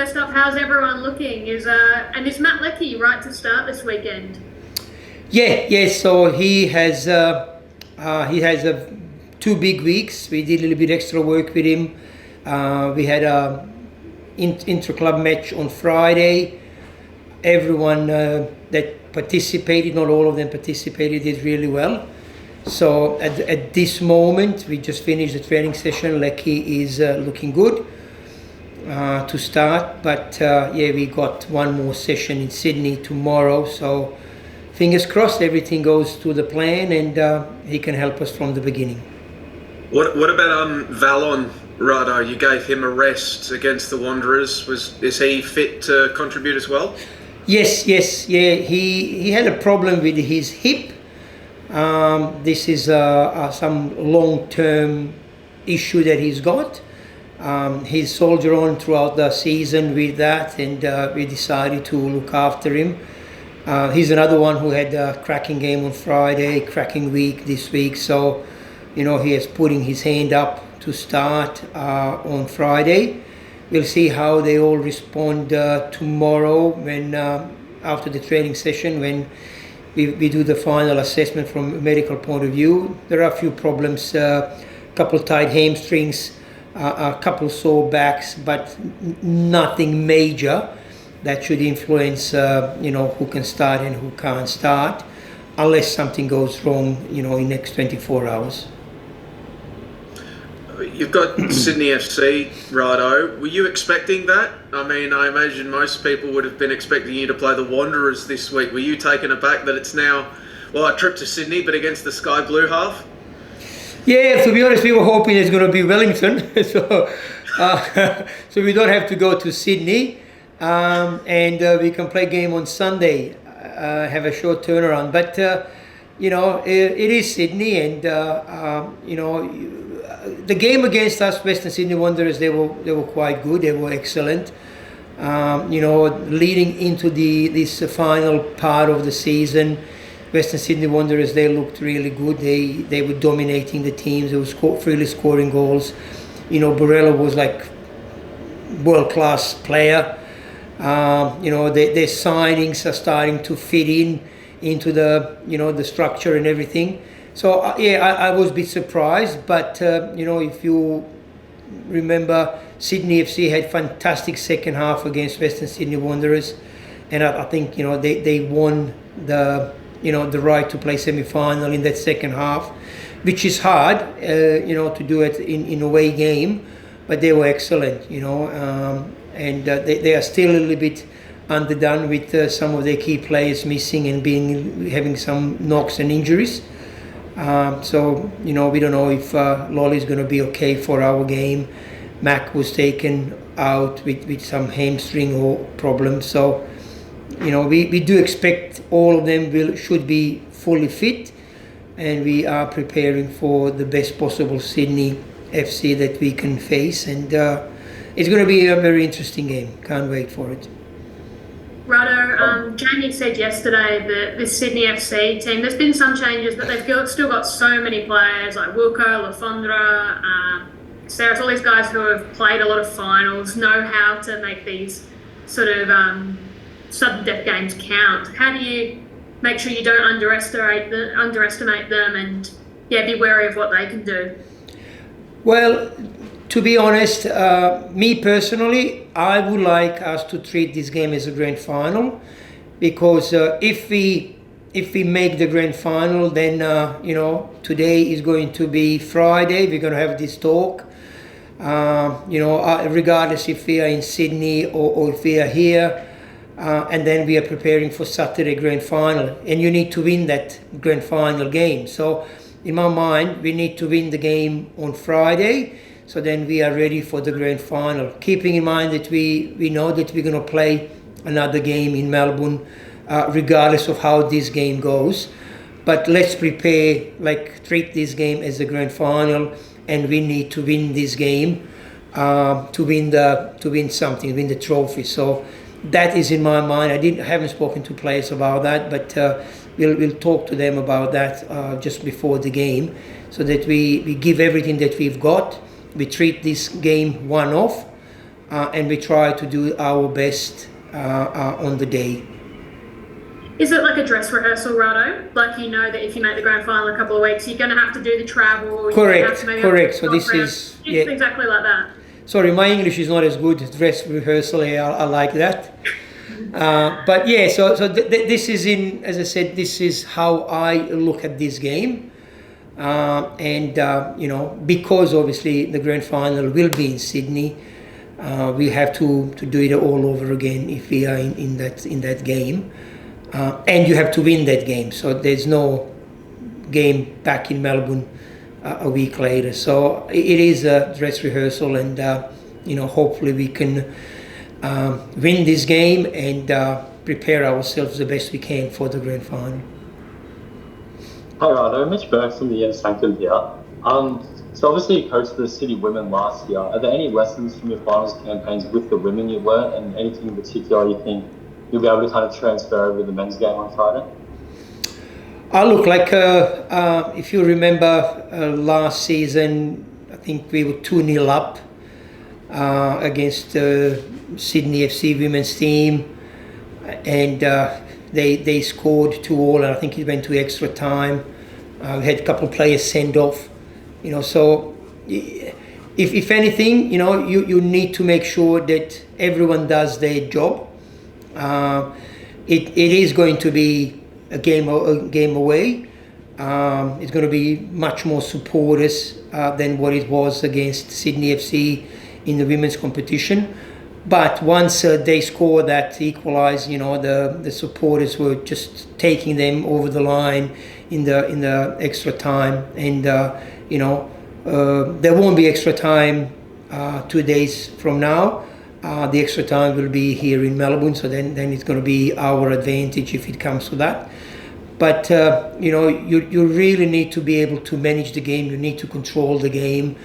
First up, how's everyone looking? Is Matt Leckie right to start this weekend? Yeah. So he has 2 big weeks. We did a little bit extra work with him. We had a inter-club match on Friday. Everyone that participated, not all of them participated, did really well. So at this moment, we just finished the training session. Leckie is looking good to start. But we got one more session in Sydney tomorrow. So fingers crossed everything goes to the plan and he can help us from the beginning. What about Valon, Rado? You gave him a rest against the Wanderers. Is he fit to contribute as well? Yes. Yeah, he had a problem with his hip. This is some long-term issue that he's got. He's soldiered on throughout the season with that, and we decided to look after him. He's another one who had a cracking game on Friday, cracking week this week. So, he is putting his hand up to start on Friday. We'll see how they all respond tomorrow when after the training session, when we do the final assessment from a medical point of view. There are a few problems, a couple tight hamstrings, a couple sore backs, but nothing major that should influence who can start and who can't start, unless something goes wrong in the next 24 hours. You've got Sydney FC, Rado. Were you expecting that? I mean, I imagine most people would have been expecting you to play the Wanderers this week. Were you taken aback that it's now, a trip to Sydney, but against the Sky Blue half? Yeah, to be honest, we were hoping it's going to be Wellington, so we don't have to go to Sydney, and we can play game on Sunday, have a short turnaround. But it is Sydney, and the game against us, Western Sydney Wanderers, they were quite good. They were excellent. Leading into this final part of the season, Western Sydney Wanderers, they looked really good. They were dominating the teams. They were freely scoring goals. Borrello was like world-class player. Their signings are starting to fit into the structure and everything. So I was a bit surprised, but if you remember, Sydney FC had fantastic second half against Western Sydney Wanderers, and I think they won the right to play semi-final in that second half, which is hard to do it in away game, but they were excellent, and they are still a little bit underdone with some of their key players missing and having some knocks and injuries. So we don't know if Lolly is going to be okay for our game. Mac was taken out with some hamstring or problems. So we do expect all of them should be fully fit, and we are preparing for the best possible Sydney FC that we can face, and it's going to be a very interesting game. Can't wait for it. Rado, Jamie said yesterday that this Sydney FC team, there's been some changes, but they've still got so many players like Wilco, Lafondra, Sarah, all these guys who have played a lot of finals, know how to make these sort of sudden death games count. How do you make sure you don't underestimate them and be wary of what they can do? Well, to be honest, me personally, I would like us to treat this game as a grand final, because if we make the grand final, then today is going to be Friday. We're going to have this talk. Regardless if we are in Sydney or if we are here, and then we are preparing for Saturday grand final, and you need to win that grand final game. So in my mind, we need to win the game on Friday, so then we are ready for the grand final, keeping in mind that we know that we're going to play another game in Melbourne, regardless of how this game goes. But let's prepare, treat this game as a grand final, and we need to win this game to win something, win the trophy. So that is in my mind. I haven't spoken to players about that, but we'll talk to them about that just before the game, so that we give everything that we've got. We treat this game one-off, and we try to do our best on the day. Is it like a dress rehearsal, Rado? Like you know that if you make the grand final in a couple of weeks, you're going to have to do the travel. Correct. So this is exactly like that. Sorry, my English is not as good. Dress rehearsal, I like that. But yeah, so this is as I said, this is how I look at this game. Because obviously the grand final will be in Sydney, we have to do it all over again if we are in that game. And you have to win that game. So there's no game back in Melbourne a week later. So it is a dress rehearsal, and hopefully we can win this game and prepare ourselves the best we can for the grand final. Hi Rado, Mitch Burke from the Sanctum here. So obviously you coached the City women last year. Are there any lessons from your finals campaigns with the women you learnt, and anything in particular you think you'll be able to kind of transfer over the men's game on Friday? Look, if you remember last season, I think we were 2-0 up against Sydney FC women's team, and they scored 2-2, and I think it went to extra time. We had a couple of players sent off, so if anything, you need to make sure that everyone does their job. It is going to be a game away. It's going to be much more supporters than what it was against Sydney FC in the women's competition. But once they score that equalise, the supporters were just taking them over the line in the extra time, and there won't be extra time 2 days from now. The extra time will be here in Melbourne, so then it's going to be our advantage if it comes to that. But you really need to be able to manage the game. You need to control the game.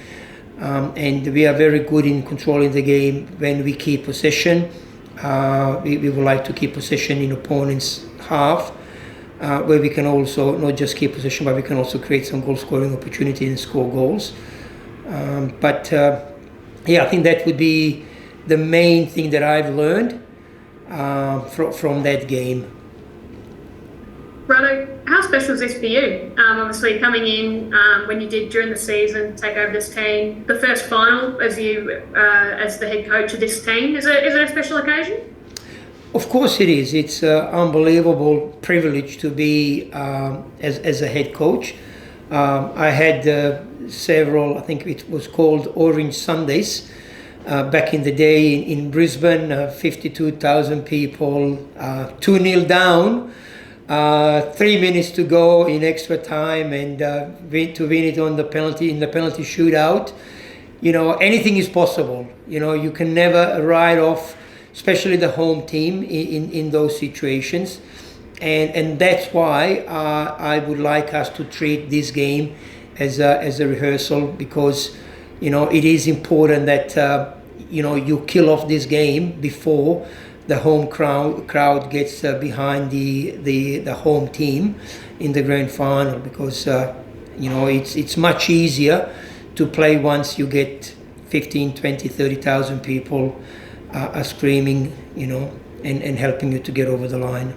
And we are very good in controlling the game when we keep possession. We would like to keep possession in opponent's half, where we can also not just keep possession, but we can also create some goal scoring opportunity and score goals. I think that would be the main thing that I've learned from that game. Rado, how special is this for you? Obviously coming in when you did during the season, take over this team, the first final as the head coach of this team. Is it a special occasion? Of course it is. It's an unbelievable privilege to be as a head coach. I had several, I think it was called Orange Sundays, back in the day in Brisbane, 52,000 people, 2-0 down. 3 minutes to go in extra time, and to win it in the penalty shootout. Anything is possible. You can never write off, especially the home team in those situations, and that's why I would like us to treat this game as a rehearsal, because it is important that you kill off this game before the home crowd gets behind the home team in the grand final, because it's much easier to play once you get 15, 20, 30,000 people are screaming, and helping you to get over the line.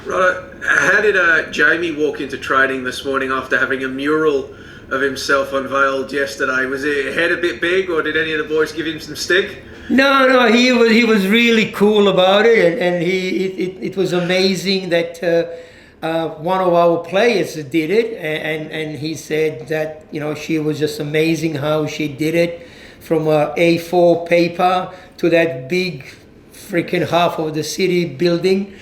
Right. How did Jamie walk into training this morning after having a mural of himself unveiled yesterday? Was his head a bit big, or did any of the boys give him some stick? No, he was really cool about it, and it was amazing that one of our players did it, and he said that she was just amazing how she did it, from a A4 paper to that big freaking half of the city building,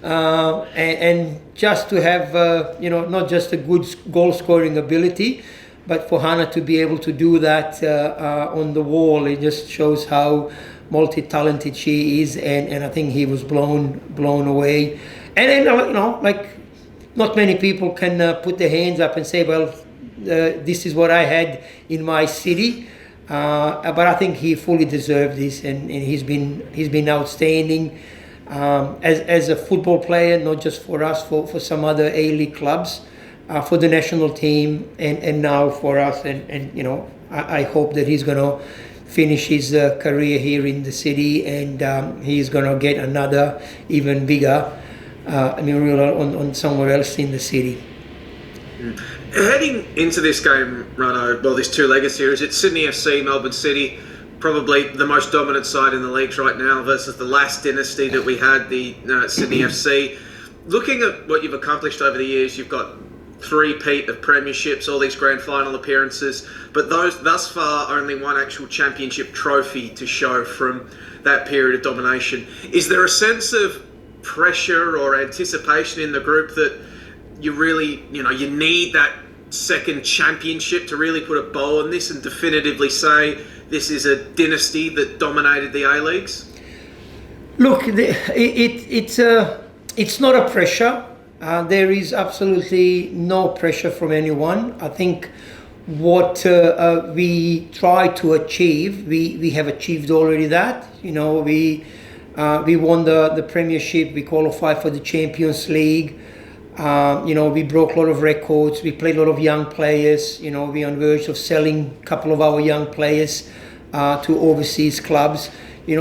and just to have not just a good goal scoring ability, but for Hannah to be able to do that on the wall, it just shows how multi-talented she is, and I think he was blown away. And not many people can put their hands up and say, well, this is what I had in my city. But I think he fully deserved this, and he's been outstanding as a football player, not just for us, for some other A-League clubs. For the national team, and now for us, and I hope that he's going to finish his career here in the city, and he's going to get another even bigger memorial on somewhere else in the city. Heading into this game, Rado, well, this two-legged series, it's Sydney FC, Melbourne City, probably the most dominant side in the leagues right now versus the last dynasty that we had, the Sydney FC. Looking at what you've accomplished over the years, you've got 3-peat of premierships, all these grand final appearances, but thus far only one actual championship trophy to show from that period of domination. Is there a sense of pressure or anticipation in the group that you really, you need that second championship to really put a bow on this and definitively say this is a dynasty that dominated the A-Leagues? Look, it's not a pressure. There is absolutely no pressure from anyone. I think what we try to achieve, we have achieved already that. We won the Premiership, we qualified for the Champions League. We broke a lot of records, we played a lot of young players. We're on the verge of selling a couple of our young players to overseas clubs.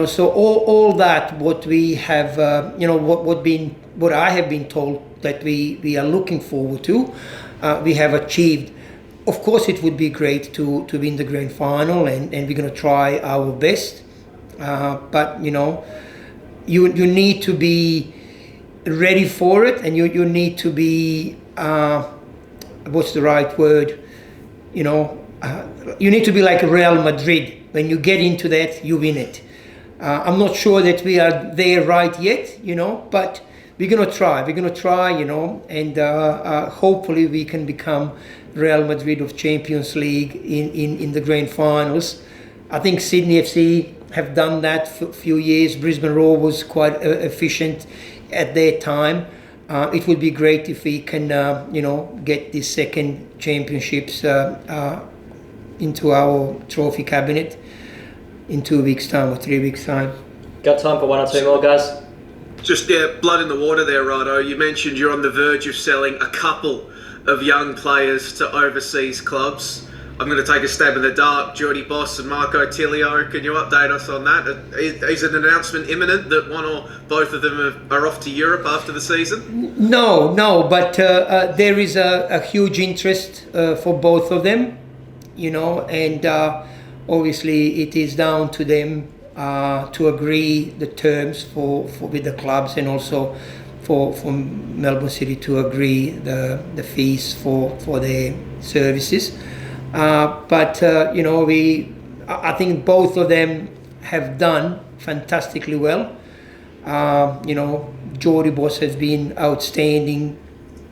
So all that, what we have, what I have been told that we are looking forward to, we have achieved. Of course, it would be great to win the grand final, and we're going to try our best. But you need to be ready for it, and you need to be what's the right word? You need to be like Real Madrid. When you get into that, you win it. I'm not sure that we are there right yet, but we're going to try. We're going to try, and hopefully we can become Real Madrid of Champions League in the grand finals. I think Sydney FC have done that for a few years. Brisbane Roar was quite efficient at their time. It would be great if we can, get these second championships into our trophy cabinet in 2 weeks' time or 3 weeks' time. Got time for one or two more, guys? Just blood in the water there, Rado. You mentioned you're on the verge of selling a couple of young players to overseas clubs. I'm going to take a stab in the dark. Jordy Boss and Marco Tilio, can you update us on that? Is an announcement imminent that one or both of them are off to Europe after the season? No, but there is a huge interest for both of them, and obviously it is down to them to agree the terms for with the clubs, and also for Melbourne City to agree the fees for their services. But I think both of them have done fantastically well. Jordy Boss has been outstanding,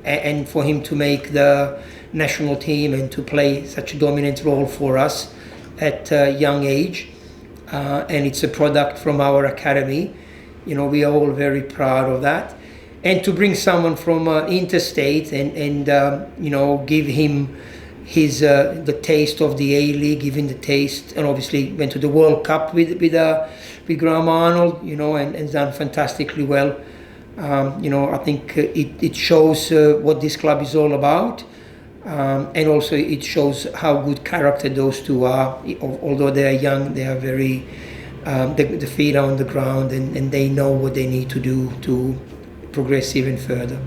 and for him to make the national team and to play such a dominant role for us at a young age, and it's a product from our academy. We are all very proud of that. And to bring someone from interstate and give him his the taste of the A-League, given the taste, and obviously went to the World Cup with Graham Arnold, and done fantastically well. I think it shows what this club is all about, and also it shows how good character those two are. Although they are young, they are very the feet are on the ground, and they know what they need to do to progress even further.